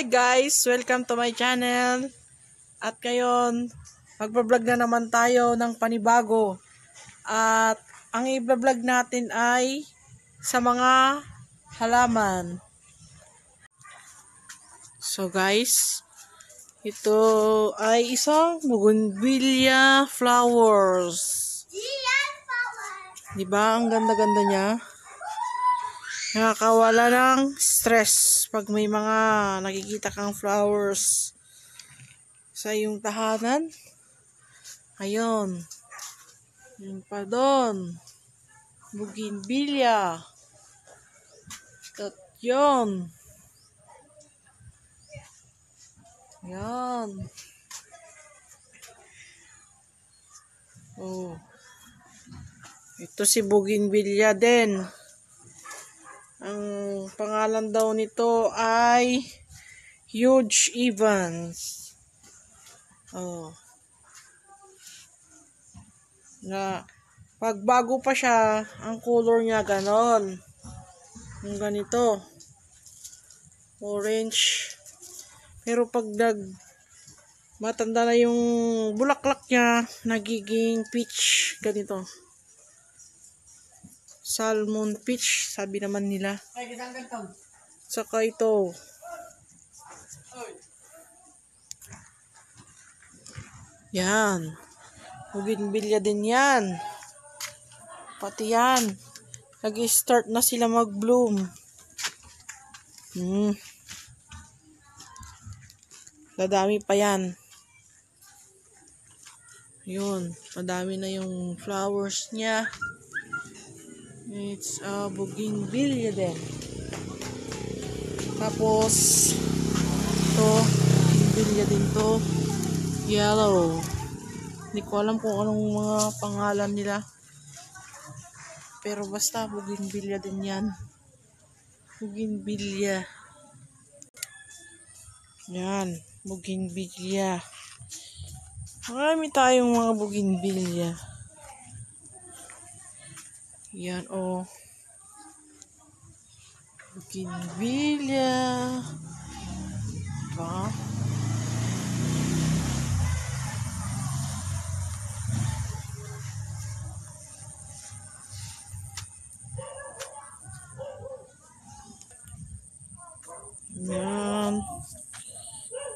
Hi guys! Welcome to my channel. At ngayon, magbablog na naman tayo ng panibago. At ang i-vlog natin ay sa mga halaman. So guys, ito ay isang bougainvillea flowers. Diba? Ang ganda-ganda niya. Nakakawala ng stress pag may mga nakikita kang flowers sa iyong tahanan. Ayun. Yun pa doon. Bougainvillea. At yun. Yan. Oh. Ito si bougainvillea din. Ang pangalan daw nito ay Huge Evans. Oh. Na pag bago pa siya, ang color niya ganon. Yung ganito. Orange. Pero pag matanda na yung bulaklak niya, nagiging peach ganito. Salmon peach, sabi naman nila. Saka ito. Yan. Bougainvillea din yan. Pati yan. Nag-start na sila mag-bloom. Dadami pa yan. Yun. Madami na yung flowers niya. It's a bougainvillea din. Tapos ito, bougainvillea din to. Yellow. Hindi ko alam kung anong mga pangalan nila. Pero basta bougainvillea din yan. Bougainvillea. Yan, bougainvillea. Marami tayong mga bougainvillea. Yan oh. Bougainvillea. Diba? Yan.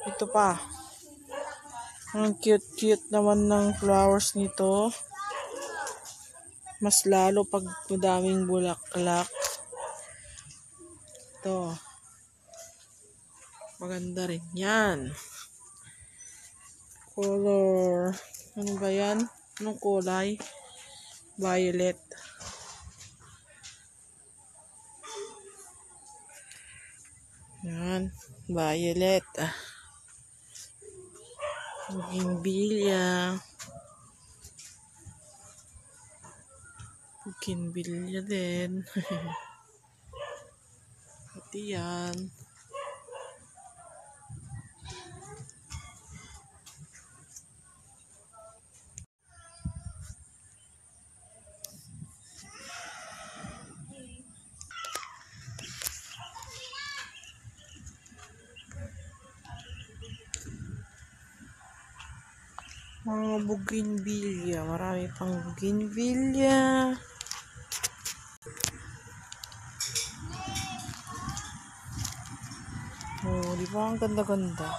Ito pa. Ang cute-cute naman ng flowers nito. Mas lalo pag madaming bulaklak. Ito. Maganda rin yan. Color. Ano ba yan? Anong kulay? Violet. Yan. Violet. Bougainvillea. Bougainvillea din. Pati yan. Mga bougainvillea. Marami pang bougainvillea. Oh, di ba ang ganda-ganda?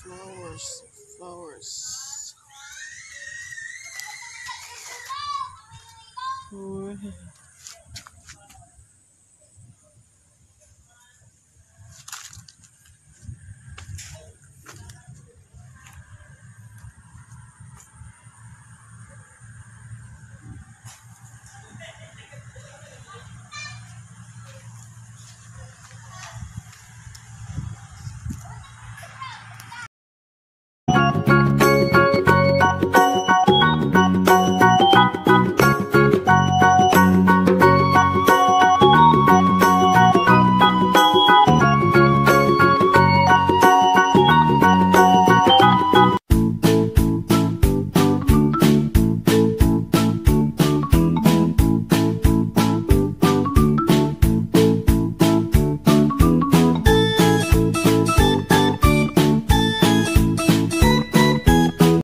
Flowers.